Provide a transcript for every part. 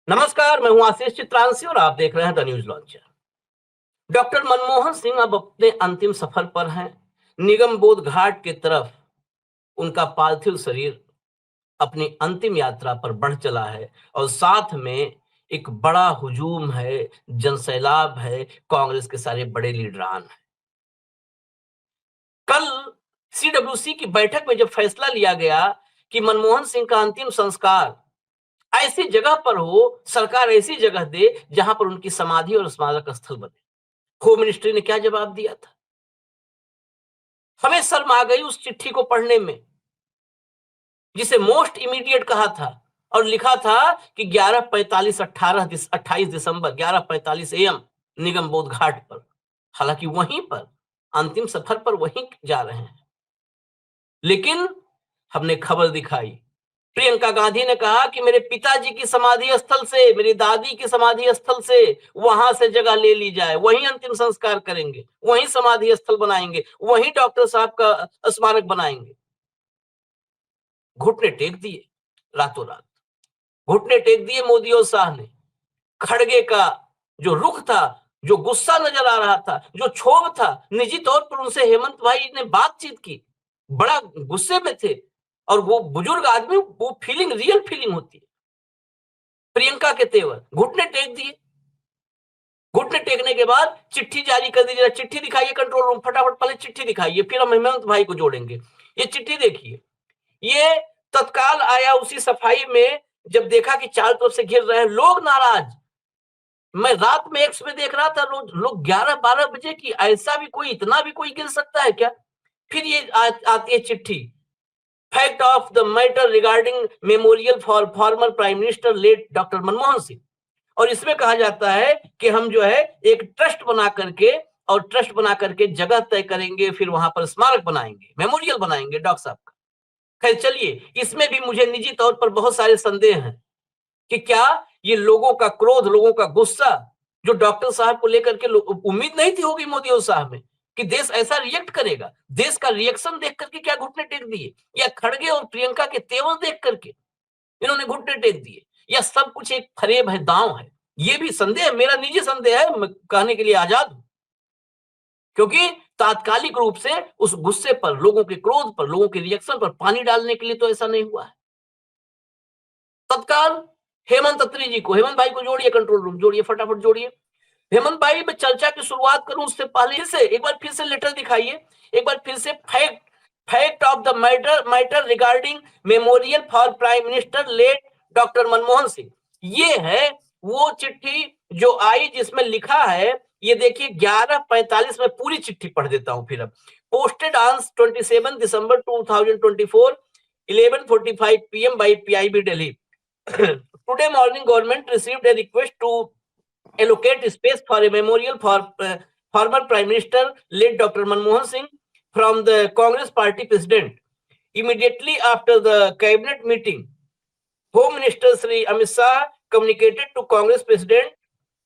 नमस्कार, मैं हूं आशीष चित्रांशी और आप देख रहे हैं the news launcher. Doctor Manmohan Singh अब अपने अंतिम सफर पर हैं। निगम बोध घाट की तरफ उनका पार्थिव शरीर अपनी अंतिम यात्रा पर बढ़ चला है और साथ में एक बड़ा हुजूम है, जनसैलाब है, कांग्रेस के सारे बड़े लीडरान हैं। कल सीडब्ल्यूसी की बैठक में जब फैसला लिया गया कि मनमोहन सिंह का अंतिम संस्कार ऐसी जगह पर हो, सरकार ऐसी जगह दे जहां पर उनकी समाधि और स्मारक स्थल बने। होम मिनिस्ट्री ने क्या जवाब दिया था? हमें शर्म आ गई उस चिट्ठी को पढ़ने में, जिसे मोस्ट इमीडिएट कहा था और लिखा था कि 11:45 28 दिसंबर 11:45 एएम निगम बोध घाट पर। हालांकि वहीं पर अंतिम सफर पर वहीं जा रहे हैं, लेकिन हमने खबर दिखाई। प्रियंका गांधी ने कहा कि मेरे पिताजी की समाधि स्थल से, मेरी दादी की समाधि स्थल से, वहां से जगह ले ली जाए, वहीं अंतिम संस्कार करेंगे, वहीं समाधि स्थल बनाएंगे, वहीं डॉक्टर साहब का स्मारक बनाएंगे। घुटने टेक दिए रातों रात, घुटने टेक दिए मोदी और शाह ने। खड़गे का जो रुख था, जो गुस्सा नजर आ रहा था, जो क्षोभ था, निजी तौर पर उनसे हेमंत भाई ने बातचीत की, बड़ा गुस्से में थे। और वो बुजुर्ग आदमी, वो फीलिंग रियल फीलिंग होती है। प्रियंका के तेवर, घुटने टेक दिए। घुटने टेकने के बाद चिट्ठी जारी कर दीजिए। चिट्ठी दिखाइए कंट्रोल रूम, फटाफट पहले चिट्ठी दिखाइए, फिर हम हेमंत भाई को जोड़ेंगे। ये चिट्ठी देखिए। ये तत्काल आया उसी सफाई में, जब देखा कि चारों तरफ से घिर रहे हैं लोग नाराज। मैं रात में एक्स में देख रहा था, लोग 11-12 बजे की, ऐसा भी कोई, इतना भी कोई गिर सकता है क्या? फिर ये आती है चिट्ठी। Fact of the matter regarding memorial for former prime minister late doctor Manmohan Singh. और इसमें कहा जाता है कि हम जो है एक ट्रस्ट बना करके, और ट्रस्ट बना करके जगह तय करेंगे, फिर वहां पर स्मारक बनाएंगे, मेमोरियल बनाएंगे डॉक्टर साहब का। खैर चलिए, इसमें भी मुझे निजी तौर पर बहुत सारे संदेह हैं कि क्या ये लोगों का क्रोध, लोगों का गुस्सा, जो डॉक्टर साहब को लेकर के उम्मीद नहीं थी होगी मोदी और साहब में कि देश ऐसा रिएक्ट करेगा। देश का रिएक्शन देख करके क्या घुटने टेक दिए, या खड़गे और प्रियंका के तेवर देख करके इन्होंने घुटने टेक दिए, या सब कुछ एक फरेब है, दांव है? ये भी संदेह, मेरा निजी संदेह है, मैं कहने के लिए आजाद हूं। क्योंकि तात्कालिक रूप से उस गुस्से पर, लोगों के क्रोध पर, लोगों के रिएक्शन पर पानी डालने के लिए तो ऐसा नहीं हुआ है। तत्काल हेमंत अत्री जी को, हेमंत भाई को जोड़िए, कंट्रोल रूम जोड़िए, फटाफट जोड़िए। हेमंत भाई, मैं चर्चा की शुरुआत करूं उससे पहले से एक बार फिर से लेटर दिखाइए, एक बार फिर से fact of the matter regarding memorial for prime minister late doctor Manmohan Singh. ये है वो चिट्ठी जो आई, जिसमें लिखा है, ये देखिए 11:45 में पूरी चिट्ठी पढ़ देता हूं फिर। अब posted on 27 December 2024 11:45 PM by PIB Delhi। Today morning, government received a request to allocate space for a memorial for former Prime Minister late Dr. Manmohan Singh from the Congress Party President. Immediately after the cabinet meeting, Home Minister Sri Amit Shah communicated to Congress President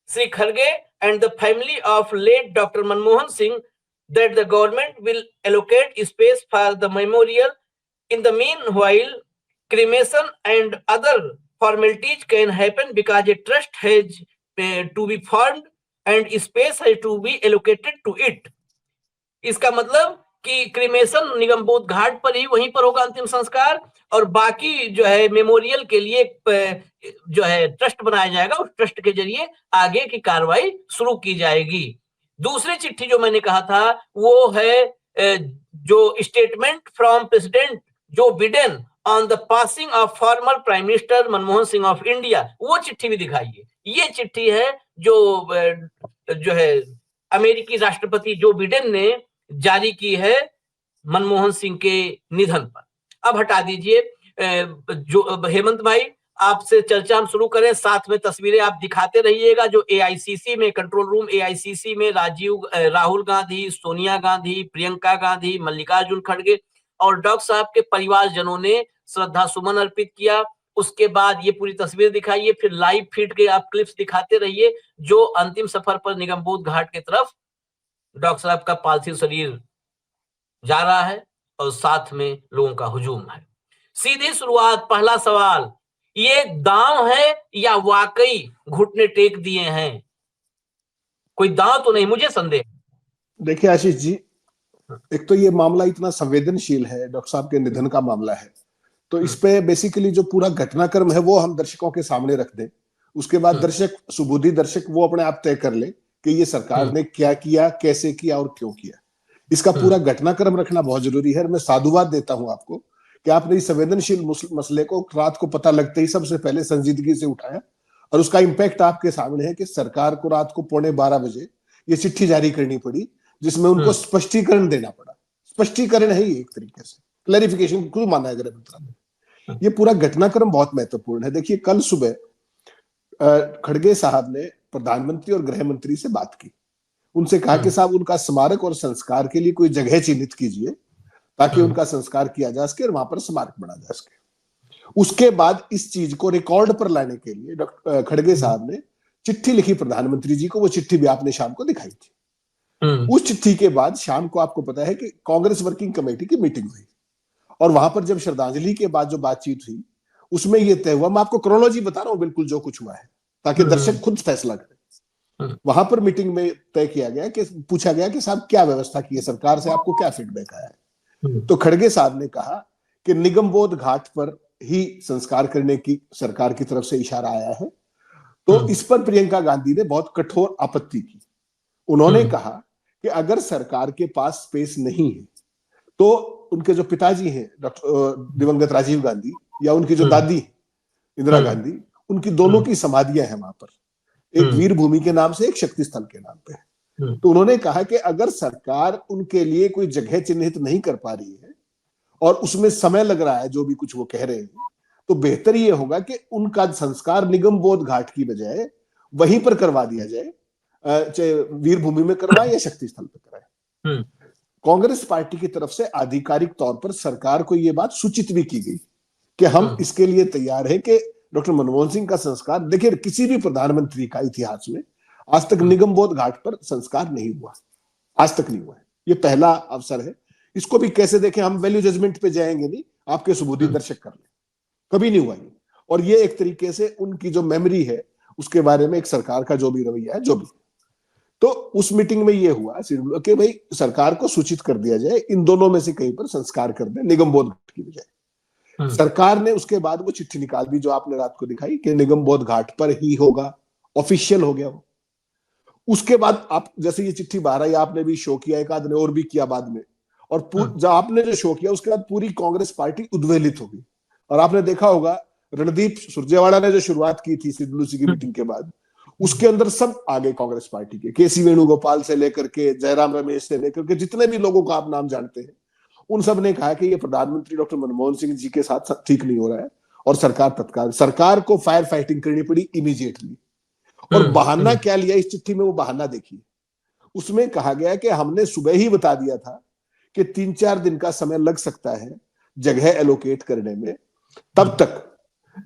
Sri Kharge and the family of late Dr. Manmohan Singh that the government will allocate space for the memorial. In the meanwhile, cremation and other formalities can happen because a trust has to be formed and space has to be allocated to it। इसका मतलब कि cremation Nigam Bodh Ghat पर ही, वहीं पर होगा अंतिम संस्कार, और बाकी जो है मेमोरियल के लिए जो है ट्रस्ट बनाया जाएगा, उस ट्रस्ट के जरिए आगे की कार्रवाई शुरू की जाएगी। दूसरी चिट्ठी जो मैंने कहा था वो है जो statement from president Joe Biden on the passing of former prime minister Manmohan Singh of India. वो चिट्ठी भी दिखाइए। ये चिट्ठी है जो है अमेरिकी राष्ट्रपति जो बिडेन ने जारी की है मनमोहन सिंह के निधन पर। अब हटा दीजिए जो हेमंत भाई, आपसे चर्चा हम शुरू करें, साथ में तस्वीरें आप दिखाते रहिएगा। जो एआईसीसी में, कंट्रोल रूम एआईसीसी में राहुल गांधी, सोनिया गांधी, प्रियंका गांधी, मल्लिकार्जुन खड़गे और डॉक्टर साहब के परिवारजनों ने श्रद्धा सुमन अर्पित किया। उसके बाद ये पूरी तस्वीर दिखाइए, फिर लाइव फीड के आप क्लिप्स दिखाते रहिए जो अंतिम सफर पर निगम बोध घाट की तरफ डॉक्टर साहब का पार्थिव शरीर जा रहा है और साथ में लोगों का हुजूम है। सीधी शुरुआत, पहला सवाल, ये दांव है या वाकई घुटने टेक दिए हैं? कोई दांव तो नहीं, मुझे संदेह। देखिए आशीष जी, एक तो ये मामला इतना संवेदनशील है, डॉक्टर साहब के निधन का मामला है, तो इस पे बेसिकली जो पूरा घटनाक्रम है वो हम दर्शकों के सामने रख दें। उसके बाद दर्शक, सुबुद्धि दर्शक, वो अपने आप तय कर ले कि ये सरकार ने क्या किया, कैसे किया और क्यों किया। इसका पूरा घटनाक्रम रखना बहुत जरूरी है। मैं साधुवाद देता हूं आपको कि आपने इस संवेदनशील मसले को रात को पता लगते ही सबसे पहले संजीदगी से उठाया, और उसका इम्पैक्ट आपके सामने है कि सरकार को रात को 11:15 ये चिट्ठी जारी करनी पड़ी, जिसमें उनको स्पष्टीकरण देना पड़ा। स्पष्टीकरण है ये एक तरीके से, क्लैरिफिकेशन खुद माना है अगर ये पूरा घटनाक्रम बहुत महत्वपूर्ण है। देखिए, कल सुबह खड़गे साहब ने प्रधानमंत्री और गृह मंत्री से बात की। उनसे कहा कि साहब, उनका स्मारक और संस्कार के लिए कोई जगह चिन्हित कीजिए ताकि उनका संस्कार किया जा सके और वहां पर स्मारक बना जा सके। उसके बाद इस चीज को रिकॉर्ड पर लाने के लिए डॉक्टर खड़गे साहब ने चिट्ठी लिखी प्रधानमंत्री जी को। वो चिट्ठी भी आपने शाम को दिखाई थी। उस चिट्ठी के बाद शाम को आपको पता है कि कांग्रेस वर्किंग कमेटी की मीटिंग हुई, और वहां पर जब श्रद्धांजलि के बाद जो बातचीत हुई उसमें यह तय हुआ, मैं आपको क्रोनोलॉजी बता रहा हूं बिल्कुल जो कुछ हुआ है ताकि दर्शक खुद फैसला करें। वहां पर मीटिंग में तय किया गया कि पूछा गया कि साहब क्या व्यवस्था की है सरकार से, आपको क्या फीडबैक आया है? तो खड़गे साहब ने कहा कि निगमबोध घाट पर ही संस्कार करने की सरकार की तरफ से इशारा आया है। तो इस पर प्रियंका गांधी ने बहुत कठोर आपत्ति की। उन्होंने कहा कि अगर सरकार के पास स्पेस नहीं है तो उनके जो पिताजी हैं डॉक्टर दिवंगत राजीव गांधी, या उनकी जो दादी इंदिरा गांधी, उनकी दोनों की समाधियां हैं वहां पर, एक वीर भूमि के नाम से, एक शक्ति स्थल के नाम पे। तो उन्होंने कहा कि अगर सरकार उनके लिए कोई जगह चिन्हित नहीं कर पा रही है और उसमें समय लग रहा है जो भी कुछ वो कह रहे हैं, तो बेहतर ये होगा कि उनका संस्कार निगमबोध घाट की बजाय वहीं पर करवा दिया जाए, चाहे वीर भूमि में करवाए या शक्ति स्थल पर कराए। कांग्रेस पार्टी की तरफ से आधिकारिक तौर पर सरकार को यह बात सूचित भी की गई कि हम इसके लिए तैयार है कि डॉक्टर मनमोहन सिंह का संस्कार, देखिए किसी भी प्रधानमंत्री का इतिहास में आज तक निगमबोध घाट पर संस्कार नहीं हुआ, आज तक नहीं हुआ है, ये पहला अवसर है। इसको भी कैसे देखें, हम वैल्यू जजमेंट पे जाएंगे नहीं, आपके सुबुद्धि दर्शक कर ले, कभी नहीं हुआ ये। और ये एक तरीके से उनकी जो मेमोरी है उसके बारे में एक सरकार का जो भी रवैया है, जो भी। तो उस मीटिंग में ये हुआ कि भाई सरकार को सूचित कर दिया जाए, इन दोनों में से कहीं पर संस्कार कर दे निगमबोध घाट की बजाय। सरकार ने उसके बाद वो चिट्ठी निकाल दी जो आपने रात को दिखाई कि निगमबोध घाट पर ही होगा, ऑफिशियल हो गया वो। उसके बाद आप जैसे ये चिट्ठी बाहर आई, आपने भी शो किया, एक आदमी और भी किया बाद में, और जब आपने जो शो किया उसके बाद पूरी कांग्रेस पार्टी उद्वेलित हो गई। और आपने देखा होगा रणदीप सुरजेवाला ने जो शुरुआत की थी सिद्धलूसी की मीटिंग के बाद, उसके अंदर सब आ गए कांग्रेस पार्टी के, केसी वेणुगोपाल से लेकर के जयराम रमेश से लेकर के जितने भी लोगों को आप नाम जानते हैं, उन सब ने कहा कि ये प्रधानमंत्री डॉक्टर मनमोहन सिंह जी के साथ ठीक नहीं हो रहा है और सरकार तत्काल, सरकार को फायर फाइटिंग करनी पड़ी इमीडिएटली। और बहाना क्या लिया इस चिट्ठी में, वो बहाना देखिए। उसमें कहा गया कि हमने सुबह ही बता दिया था कि 3-4 दिन का समय लग सकता है जगह एलोकेट करने में, तब तक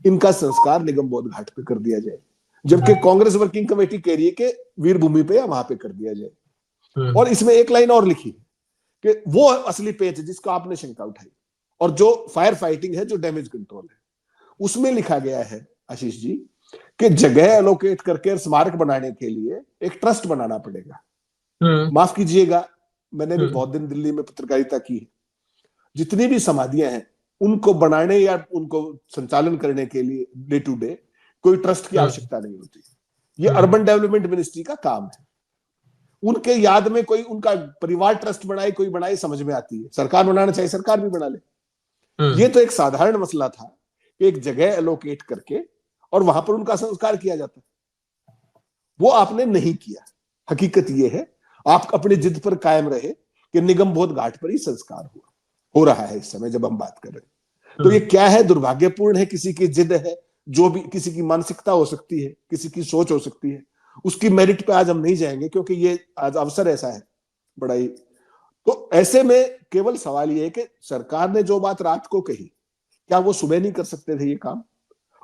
इनका संस्कार निगमबोध घाट पे कर दिया जाए, जबकि कांग्रेस वर्किंग कमेटी कह रही है कि वीर भूमि पे या वहां पे कर दिया जाए। और इसमें एक लाइन और लिखी कि वो असली पेच है जिसको आपने शंका उठाई, और जो फायर फाइटिंग है, जो डैमेज कंट्रोल है, उसमें लिखा गया है आशीष जी कि जगह एलोकेट करके स्मारक बनाने के लिए एक ट्रस्ट बनाना पड़ेगा। माफ कीजिएगा, मैंने भी बहुत दिन दिल्ली में पत्रकारिता की है, जितनी भी समाधियां हैं उनको बनाने या उनको संचालन करने के लिए डे टू डे कोई ट्रस्ट की आवश्यकता नहीं होती। ये अर्बन डेवलपमेंट मिनिस्ट्री का काम है। उनके याद में कोई उनका परिवार ट्रस्ट बनाए, कोई बनाए, समझ में आती है। सरकार बनाना चाहिए, सरकार भी बना ले। ये तो एक साधारण मसला था कि एक जगह एलोकेट करके और वहां पर उनका संस्कार किया जाता, वो आपने नहीं किया। हकीकत ये है, आप अपनी जिद पर कायम रहे कि निगमबोध घाट पर ही संस्कार हो रहा है इस समय जब हम बात कर रहे हैं। तो ये क्या है, दुर्भाग्यपूर्ण है, किसी की जिद है, जो भी किसी की मानसिकता हो सकती है, किसी की सोच हो सकती है, उसकी मेरिट पे आज हम नहीं जाएंगे क्योंकि ये आज अवसर ऐसा है बड़ा ही। तो ऐसे में केवल सवाल ये है कि सरकार ने जो बात रात को कही, क्या वो सुबह नहीं कर सकते थे ये काम?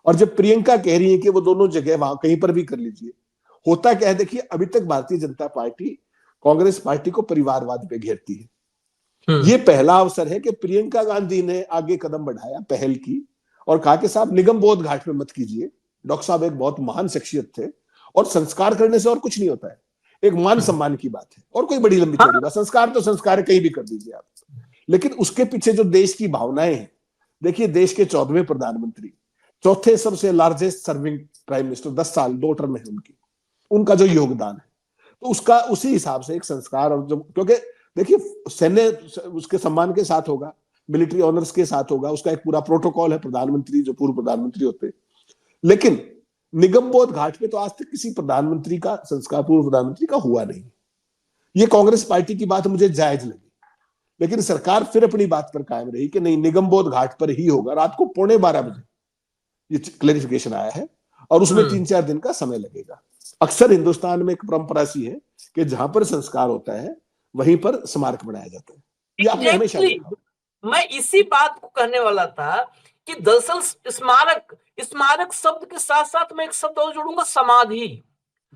और जब प्रियंका कह रही है कि वो दोनों जगह वहां कहीं पर भी कर लीजिए, होता क्या है देखिए, अभी तक भारतीय जनता पार्टी कांग्रेस पार्टी को परिवारवाद पे घेरती है। ये पहला अवसर है कि प्रियंका गांधी ने आगे कदम बढ़ाया, पहल की, और कहा कि साहब निगम बोध घाट पे मत कीजिए, डॉक्टर साहब एक बहुत महान शख्सियत थे और संस्कार करने से और कुछ नहीं होता है, एक मान सम्मान की बात है और कोई बड़ी लंबी चौड़ी बात, संस्कार तो संस्कार है, कहीं भी कर दीजिए आप, लेकिन उसके पीछे जो देश की भावनाएं हैं, देखिए देश के 14वें प्रधानमंत्री, चौथे सबसे लार्जेस्ट सर्विंग प्राइम मिनिस्टर, 10 साल 2 टर्म है उनकी, उनका जो योगदान है, तो उसका उसी हिसाब से एक संस्कार, और जब क्योंकि देखिए सैन्य उसके सम्मान के साथ होगा, मिलिट्री ऑनर्स के साथ होगा, उसका एक पूरा प्रोटोकॉल है, प्रधानमंत्री जो पूर्व प्रधानमंत्री होते हैं, लेकिन निगम बोध घाट पे तो आज तक किसी प्रधानमंत्री का संस्कार पूर्व प्रधानमंत्री का हुआ नहीं। ये कांग्रेस पार्टी की बात मुझे जायज लगी, लेकिन सरकार फिर अपनी बात पर कायम रही कि नहीं, निगम बोध घाट पर ही होगा, रात को 11:15 बजे ये क्लैरिफिकेशन आया है और उसमें 3-4 दिन का समय लगेगा। अक्सर हिंदुस्तान में एक परंपरा सी है कि जहां पर संस्कार होता है वहीं पर स्मारक बनाया जाता है, ये आपने हमेशा देखा। मैं इसी बात को कहने वाला था कि दरअसल स्मारक, स्मारक शब्द के साथ साथ मैं एक शब्द और जोड़ूंगा, समाधि।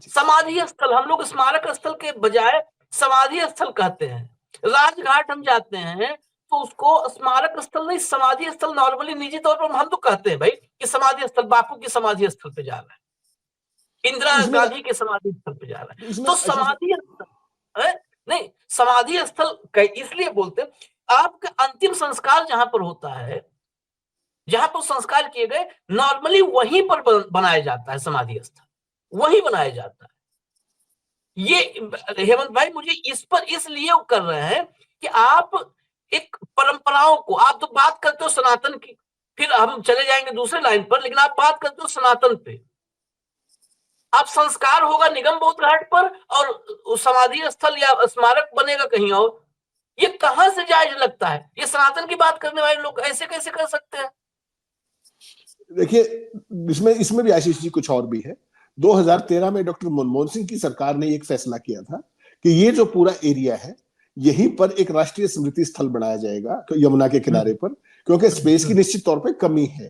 समाधि स्थल, हम लोग स्मारक स्थल के बजाय समाधि स्थल कहते हैं। राजघाट हम जाते हैं तो उसको स्मारक स्थल नहीं, समाधि स्थल नॉर्मली निजी तौर पर हम तो कहते हैं भाई कि समाधि स्थल, बापू की समाधि स्थल पे जा रहा है, इंदिरा गांधी के समाधि स्थल पे जा रहा है, तो समाधि स्थल नहीं, समाधि स्थल इसलिए बोलते हैं, आपका अंतिम संस्कार जहां पर होता है, जहां पर संस्कार किए गए, नॉर्मली वहीं पर बनाया जाता है समाधि स्थल, वहीं बनाया जाता है। ये हेमंत भाई मुझे इस पर इसलिए कर रहे हैं कि आप एक परंपराओं को, आप तो बात करते हो सनातन की, फिर हम चले जाएंगे दूसरे लाइन पर, लेकिन आप बात करते हो सनातन पे, आप संस्कार होगा निगम बोध घाट पर और समाधि स्थल या स्मारक बनेगा कहीं और, ये कहां से जायज लगता है? ये सनातन की बात करने वाले लोग ऐसे कैसे कर सकते हैं? देखिए इसमें भी आशीष जी कुछ और भी है। 2013 में डॉक्टर मनमोहन सिंह की सरकार ने एक फैसला किया था कि ये जो पूरा एरिया है यहीं पर एक राष्ट्रीय स्मृति स्थल बनाया जाएगा, तो यमुना के किनारे पर, क्योंकि स्पेस की निश्चित तौर पर कमी है।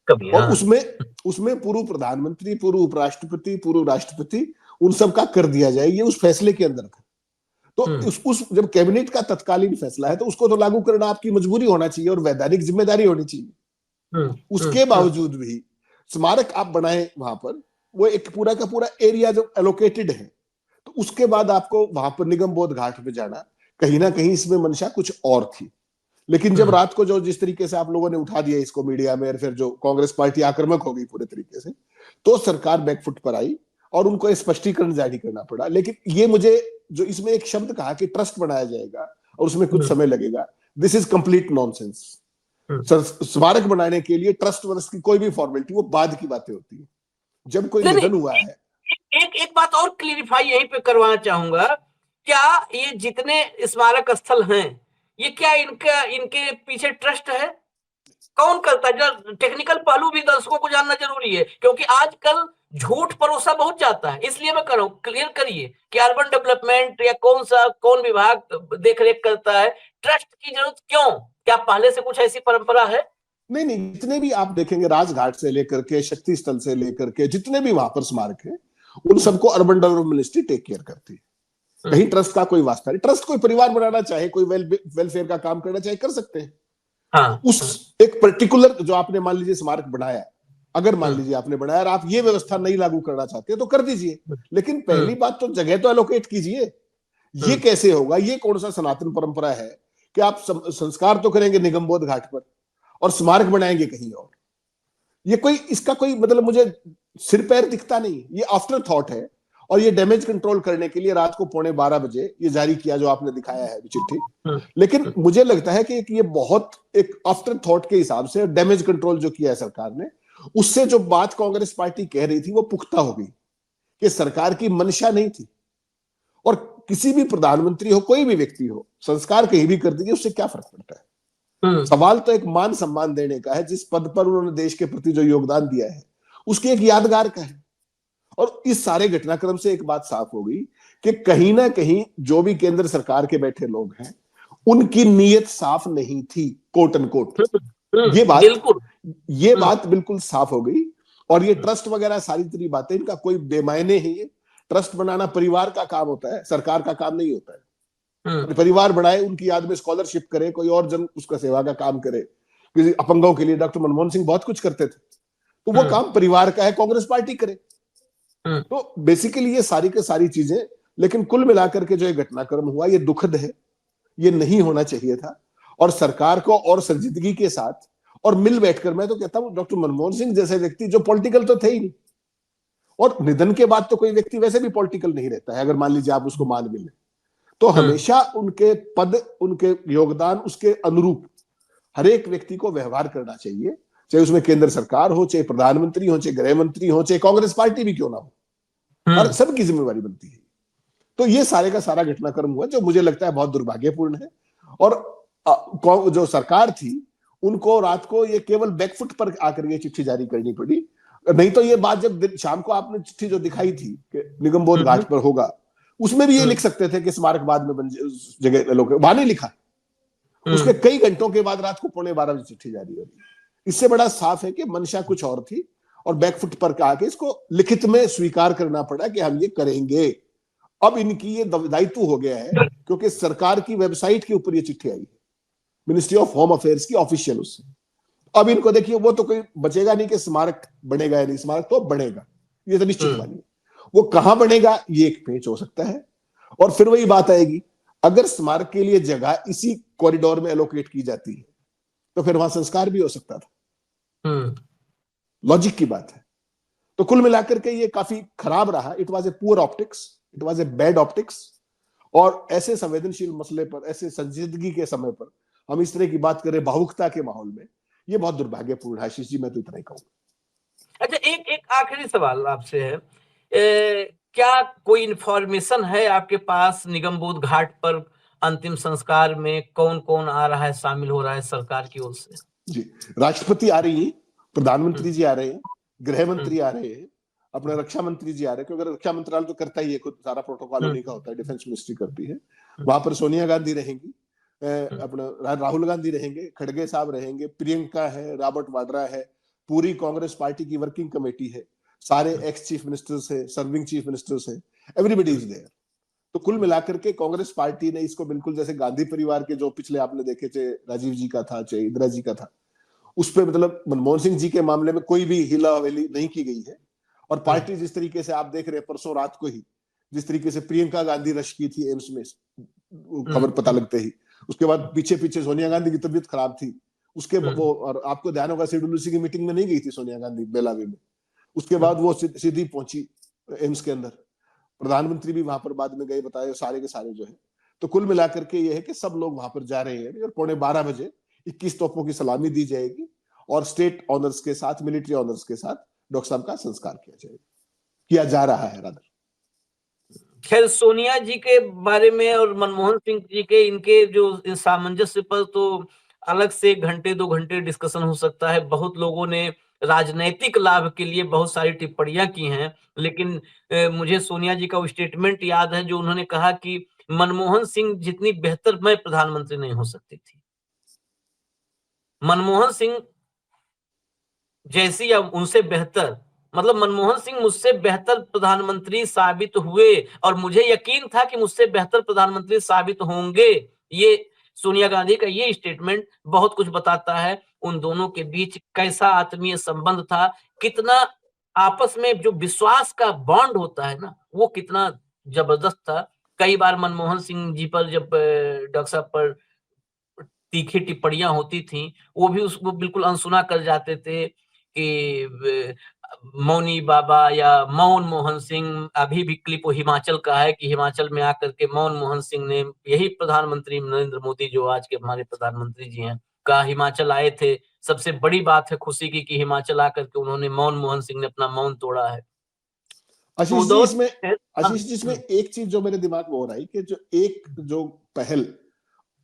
और उसमें पूर्व प्रधानमंत्री, पूर्व उपराष्ट्रपति, पूर्व राष्ट्रपति, उन सब का कर दिया जाए, ये उस फैसले के अंदर था। तो उस जब कैबिनेट का तत्कालीन फैसला है तो उसको तो लागू करना आपकी मजबूरी होना चाहिए और वैधानिक जिम्मेदारी होनी चाहिए। उसके बावजूद भी स्मारक आप बनाए वहां पर, वो एक पूरा का पूरा एरिया जो एलोकेटेड है, तो उसके बाद आपको वहां पर निगम बोध घाट पे जाना, कहीं ना कहीं इसमें मंशा कुछ और थी। लेकिन जब रात को जो जिस तरीके से आप लोगों ने उठा दिया इसको मीडिया में, और फिर जो कांग्रेस पार्टी आक्रामक हो गई पूरे तरीके से, तो सरकार बैकफुट पर आई और उनको स्पष्टीकरण जारी करना पड़ा। लेकिन ये मुझे जो इसमें एक शब्द कहा कि ट्रस्ट बनाया जाएगा और उसमें कुछ समय लगेगा, दिस इज कंप्लीट नॉनसेंस। स्मारक बनाने के लिए ट्रस्ट वर्स की कोई भी फॉर्मेलिटी, वो बाद की बातें होती है। जब कोई निधन हुआ है, एक बात और क्लियरिफाई यहीं पे करवाना चाहूंगा, क्या ये जितने स्मारक स्थल हैं, ये क्या इनके पीछे ट्रस्ट है? कौन करता है? टेक्निकल पहलू भी दर्शकों को जानना जरूरी है, क्योंकि आजकल झूठ परोसा बहुत जाता है, इसलिए मैं कर रहा हूं, क्लियर करिए कि अर्बन डेवलपमेंट या कौन विभाग देख रेख करता है, ट्रस्ट की जरूरत क्यों? क्या पहले से कुछ ऐसी परंपरा है? नहीं, जितने भी आप देखेंगे राजघाट से लेकर के शक्ति स्थल से लेकर के जितने भी वहां पर स्मारक है, उन सबको urban development ministry take care करती है। कहीं ट्रस्ट का कोई वास्ता नहीं। ट्रस्ट कोई परिवार बनाना चाहे, कोई वेलफेयर का काम करना चाहे, कर सकते हैं। उस एक पर्टिकुलर जो आपने मान लीजिए स्मारक बनाया, अगर मान लीजिए आपने बनाया और आप ये व्यवस्था नहीं लागू करना चाहते हैं तो कर दीजिए, लेकिन पहली बात तो जगह तो एलोकेट कीजिए। ये कैसे होगा? ये कौन सा सनातन परंपरा है कि आप संस्कार तो करेंगे निगम बोध घाट पर और स्मारक बनाएंगे कहीं और? ये कोई, इसका कोई मतलब मुझे सिर पैर दिखता नहीं। ये आफ्टर थॉट है और ये डैमेज कंट्रोल करने के लिए रात को 11:15 बजे ये जारी किया जो आपने दिखाया है चिट्ठी। लेकिन मुझे लगता है कि ये बहुत एक आफ्टर थॉट के हिसाब से डैमेज कंट्रोल जो किया है सरकार ने, उससे जो बात कांग्रेस पार्टी कह रही थी वो पुख्ता हो गई कि सरकार की मंशा नहीं थी। और किसी भी प्रधानमंत्री हो, कोई भी व्यक्ति हो, संस्कार कहीं भी कर दीजिए, उससे क्या फर्क पड़ता है? सवाल तो एक मान सम्मान देने का है, जिस पद पर उन्होंने देश के प्रति जो योगदान दिया है उसकी एक यादगार का है। और इस सारे घटनाक्रम से एक बात साफ हो गई कि कहीं ना कहीं जो भी केंद्र सरकार के बैठे लोग हैं उनकी नीयत साफ नहीं थी, कोट एंड कोट। ये बात बिल्कुल साफ हो गई। और ये ट्रस्ट वगैरह सारी तरह बातें, इनका कोई बेमायने है। ये ट्रस्ट बनाना परिवार का काम होता है, सरकार का काम नहीं होता है। परिवार बनाए, उनकी याद में स्कॉलरशिप करे, कोई और जन उसका सेवा का काम करे, किसी अपंगों के लिए डॉक्टर मनमोहन सिंह बहुत कुछ करते थे, तो वो काम परिवार का है, कांग्रेस पार्टी करे। तो बेसिकली ये सारी के सारी चीजें, लेकिन कुल मिलाकर के जो ये घटनाक्रम हुआ ये दुखद है, ये नहीं होना चाहिए था। और सरकार को और संजीदगी के साथ और मिल बैठकर, मैं तो कहता हूं डॉक्टर मनमोहन सिंह जैसे व्यक्ति जो पॉलिटिकल तो थे ही नहीं, और निधन के बाद तो कोई व्यक्ति वैसे भी पॉलिटिकल नहीं रहता है, अगर मान लीजिए आप उसको मान भी लें, तो हमेशा उनके पद, उनके योगदान, उसके अनुरूप हर एक व्यक्ति को व्यवहार करना चाहिए, चाहे उसमें केंद्र सरकार हो, चाहे प्रधानमंत्री हो, चाहे गृह मंत्री हो, चाहे कांग्रेस पार्टी भी क्यों ना हो, और सबकी जिम्मेवारी बनती है। तो ये सारे का सारा घटनाक्रम हुआ जो मुझे लगता है बहुत दुर्भाग्यपूर्ण है। और जो सरकार थी उनको रात को ये केवल बैकफुट पर आकर ये चिट्ठी जारी करनी पड़ी, नहीं तो ये बात जब शाम को आपने चिट्ठी जो दिखाई थी कि निगमबोध घाट पर होगा, उसमें भी ये लिख सकते थे कि स्मारक बाद में उस जगह लोग, वहां नहीं लिखा। उसके कई घंटों के बाद रात को 11:15 बजे चिट्ठी जारी हुई। इससे बड़ा साफ है कि मंशा कुछ और थी, और बैकफुट पर आके इसको लिखित में स्वीकार करना पड़ा कि हम ये करेंगे। अब इनकी ये दायित्व हो गया है, क्योंकि सरकार की वेबसाइट के ऊपर ये चिट्ठी आई है, मिनिस्ट्री ऑफ होम अफेयर्स की ऑफिशियल उससे। अब इनको देखिए, वो तो कोई बचेगा नहीं कि स्मारक बनेगा या नहीं, स्मारक तो बनेगा, ये तो निश्चित मानिए। वो कहां बनेगा ये एक पेच हो सकता है, और फिर वही बात आएगी, अगर स्मारक के लिए जगह इसी कॉरिडोर में एलोकेट की जाती है तो फिर वहां संस्कार भी हो सकता था। लॉजिक की बात है। तो कुल मिलाकर के ये काफी खराब रहा। It was a poor optics, it was a bad optics. और ऐसे संवेदनशील मसले पर, ऐसे संजीदगी के समय पर हम इस तरह की बात करें भावुकता के माहौल में, ये बहुत दुर्भाग्यपूर्ण है। आशीष जी, मैं तो इतना ही कहूंगा। अच्छा, एक आखिरी सवाल आपसे है, क्या कोई इंफॉर्मेशन है आपके पास निगमबोध घाट पर अंतिम संस्कार में कौन कौन आ रहा है, शामिल हो रहा है सरकार की ओर से? जी, राष्ट्रपति आ रही है, प्रधानमंत्री जी आ रहे हैं, गृह मंत्री आ रहे हैं, अपने रक्षा मंत्री जी आ रहे हैं, क्योंकि रक्षा मंत्रालय तो करता ही है, खुद सारा प्रोटोकॉल उन्हीं का होता है, डिफेंस मिनिस्ट्री करती है। वहां पर सोनिया गांधी रहेंगी, अपना राहुल गांधी रहेंगे, खड़गे साहब रहेंगे, प्रियंका है, रॉबर्ट वाड्रा है, पूरी कांग्रेस पार्टी की वर्किंग कमेटी है, सारे एक्स चीफ मिनिस्टर्स है, सर्विंग चीफ मिनिस्टर्स है, एवरीबडी इज देयर। तो कुल मिलाकर के कांग्रेस पार्टी ने इसको बिल्कुल जैसे गांधी परिवार के जो पिछले आपने देखे, चाहे राजीव जी का था, चाहे इंदिरा जी का था, उस पर मतलब मनमोहन सिंह जी के मामले में कोई भी हिला हवेली नहीं की गई है। और पार्टी जिस तरीके से आप देख रहे हैं, परसों रात को ही जिस तरीके से प्रियंका गांधी रश की थी एम्स में, खबर पता लगते ही, उसके बाद पीछे पीछे सोनिया गांधी की तबीयत खराब थी, उसके वो, और आपको ध्यान होगा सीडब्ल्यूसी की मीटिंग में नहीं गई थी सोनिया गांधी बेलावी में, उसके बाद वो सीधी पहुंची एम्स के अंदर, प्रधानमंत्री भी वहां पर बाद में गए, बताए सारे के सारे जो है। तो कुल मिलाकर के ये है कि सब लोग वहां पर जा रहे हैं, और 11:15 बजे 21 तोपों की सलामी दी जाएगी, और स्टेट ऑनर्स के साथ, मिलिट्री ऑनर्स के साथ डॉक्टर साहब का संस्कार किया जाएगा, किया जा रहा है रादर। खैर, सोनिया जी के बारे में और मनमोहन सिंह जी के इनके जो सामंजस्य पर तो अलग से घंटे 2 घंटे डिस्कशन हो सकता है। बहुत लोगों ने राजनैतिक लाभ के लिए बहुत सारी टिप्पणियां की हैं, लेकिन मुझे सोनिया जी का वो स्टेटमेंट याद है जो उन्होंने कहा कि मनमोहन सिंह जितनी बेहतर मैं प्रधानमंत्री नहीं हो सकती थी। मनमोहन सिंह जैसी या उनसे बेहतर, मतलब मनमोहन सिंह मुझसे बेहतर प्रधानमंत्री साबित हुए, और मुझे यकीन था कि मुझसे बेहतर प्रधानमंत्री साबित होंगे। ये सोनिया गांधी का ये स्टेटमेंट बहुत कुछ बताता है, उन दोनों के बीच कैसा आत्मीय संबंध था, कितना आपस में जो विश्वास का बॉन्ड होता है ना, वो कितना जबरदस्त था। कई बार मनमोहन सिंह जी पर जब डॉक्टर साहब पर तीखी टिप्पणियां होती थी, वो भी उसको बिल्कुल अनसुना कर जाते थे कि मौनी बाबा या मौन मोहन सिंह। अभी भी क्लिप वो हिमाचल का है कि हिमाचल में आकर के मौन मोहन सिंह ने, यही प्रधानमंत्री नरेंद्र मोदी जो आज के हमारे प्रधानमंत्री जी हैं, का हिमाचल आए थे। सबसे बड़ी बात है खुशी की कि हिमाचल आकर के उन्होंने, मौन मोहन सिंह ने अपना मौन तोड़ा है। आशीष जी, इसमें एक चीज जो मेरे दिमाग में हो रहा है कि जो पहल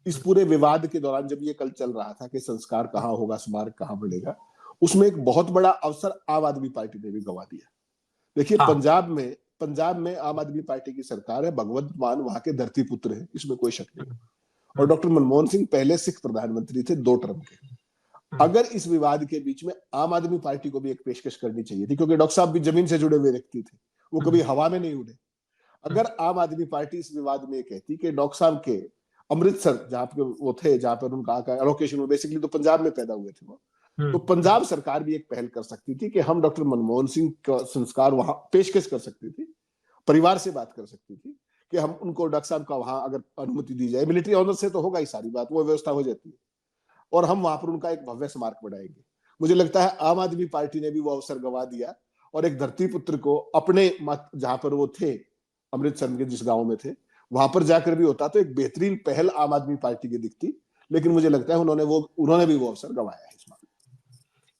इस पूरे विवाद के दौरान, जब ये कल चल रहा था कि संस्कार कहाँ होगा, स्मारक कहाँ बनेगा, उसमें एक बहुत बड़ा अवसर आम आदमी पार्टी ने भी गंवा दिया। देखिए, पंजाब में आम आदमी पार्टी की सरकार है, भगवंत मान वहां के धरती पुत्र है, इसमें कोई शक नहीं। और डॉक्टर मनमोहन सिंह पहले सिख प्रधानमंत्री थे 2 टर्म के। अगर इस विवाद के बीच में आम आदमी पार्टी को भी एक पेशकश करनी चाहिए थी, क्योंकि डॉक्टर साहब भी जमीन से जुड़े हुए व्यक्ति थे, वो कभी हवा में नहीं उड़े। अगर आम आदमी पार्टी इस विवाद में कहती कि डॉक्टर साहब के अमृतसर जहाँ पे वो थे, जहाँ पर उनका एलोकेशन में बेसिकली तो पंजाब में पैदा हुए थे वो, तो पंजाब सरकार भी एक पहल कर सकती थी कि हम डॉक्टर मनमोहन सिंह का संस्कार वहां पेशकश कर सकती थी, परिवार से बात कर सकती थी कि हम उनको डॉक्टर साहब का वहां अगर अनुमति दी जाए, मिलिट्री ऑनर से तो होगा ही सारी बात, वो व्यवस्था हो जाती है, और हम वहां पर उनका एक भव्य स्मारक बनाएंगे। मुझे लगता है आम आदमी पार्टी ने भी वो अवसर गवा दिया, और एक धरती पुत्र को अपने जहां पर वो थे अमृतसर के जिस गांव में थे वहां पर जाकर भी होता तो एक बेहतरीन पहल आम आदमी पार्टी की दिखती, लेकिन मुझे लगता है उन्होंने भी वो अवसर गवाया है इसमें।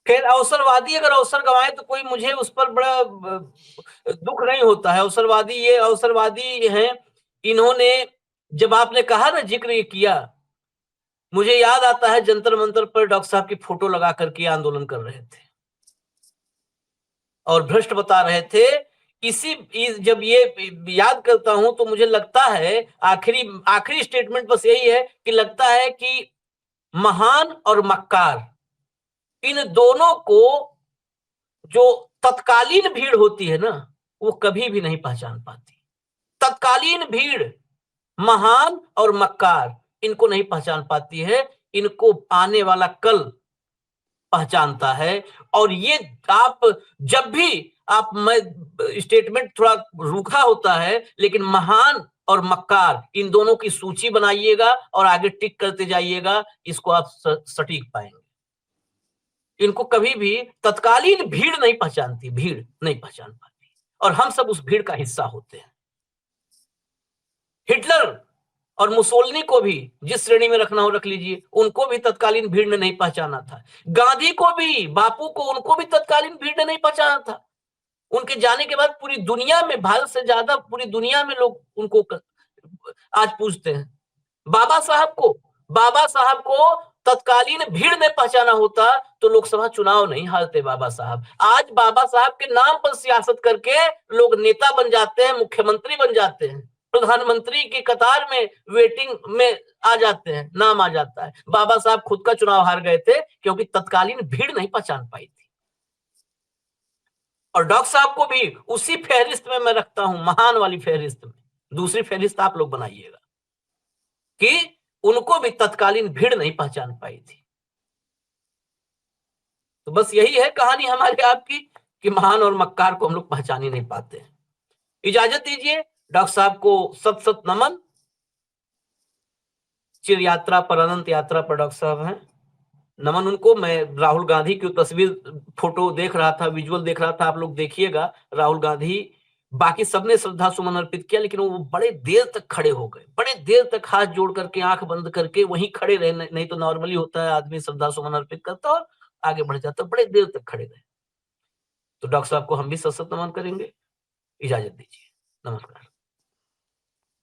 खैर अवसरवादी अगर अवसर गंवाए तो कोई मुझे उस पर बड़ा दुख नहीं होता है। अवसरवादी ये अवसरवादी हैं, इन्होंने जब आपने कहा ना जिक्र ये किया, मुझे याद आता है जंतर मंतर पर डॉक्टर साहब की फोटो लगा करके आंदोलन कर रहे थे और भ्रष्ट बता रहे थे। जब ये याद करता हूं तो मुझे लगता है आखिरी स्टेटमेंट बस यही है कि लगता है कि महान और मक्कार इन दोनों को जो तत्कालीन भीड़ होती है ना वो कभी भी नहीं पहचान पाती। तत्कालीन भीड़ महान और मक्कार इनको नहीं पहचान पाती है, इनको आने वाला कल पहचानता है। और ये आप जब भी आप स्टेटमेंट थोड़ा रूखा होता है, लेकिन महान और मक्कार इन दोनों की सूची बनाइएगा और आगे टिक करते जाइएगा, इसको आप सटीक पाएंगे। इनको कभी भी तत्कालीन भीड़ नहीं पहचानती, भीड़ नहीं पहचान पाती, और हम सब उस भीड़ का हिस्सा होते हैं। हिटलर और मुसोलिनी को भी जिस श्रेणी में रखना हो रख लीजिए, उनको भी तत्कालीन भीड़ ने नहीं पहचाना था। गांधी को भी, बापू को, उनको भी तत्कालीन भीड़ ने नहीं पहचाना था। उनके जाने के बाद पूरी दुनिया में, भारत से ज्यादा पूरी दुनिया में लोग उनको आज पूछते हैं। बाबा साहब को तत्कालीन भीड़ ने पहचाना होता तो लोकसभा चुनाव नहीं हारते बाबा साहब। आज बाबा साहब के नाम पर सियासत करके लोग नेता बन जाते हैं, मुख्यमंत्री बन जाते हैं, प्रधानमंत्री की कतार में वेटिंग में आ जाते हैं, नाम आ जाता है। बाबा साहब खुद का चुनाव हार गए थे क्योंकि तत्कालीन भीड़ नहीं पहचान पाई थी। और डॉक्टर साहब को भी उसी फहरिस्त में मैं रखता हूं, महान वाली फहरिस्त में। दूसरी फहरिस्त आप लोग बनाइएगा कि उनको भी तत्कालीन भीड़ नहीं पहचान पाई थी। तो बस यही है कहानी हमारी आपकी कि महान और मक्कार को हम लोग पहचान ही नहीं पाते हैं। इजाजत दीजिए, डॉक्टर साहब को सत सत नमन। चिर यात्रा पर, अनंत यात्रा पर डॉक्टर साहब हैं, नमन उनको। मैं राहुल गांधी की तस्वीर, फोटो देख रहा था, विजुअल देख रहा था, आप लोग देखिएगा। राहुल गांधी, बाकी सबने श्रद्धा सुमन अर्पित किया, लेकिन वो बड़े देर तक खड़े हो गए, बड़े देर तक हाथ जोड़ करके, आंख बंद करके वहीं खड़े रहे। नहीं तो नॉर्मली होता है आदमी श्रद्धा सुमन अर्पित करता और आगे बढ़ जाता, बड़े देर तक खड़े रहे। तो डॉक्टर साहब को हम भी सत सत नमन करेंगे। इजाजत दीजिए, नमस्कार।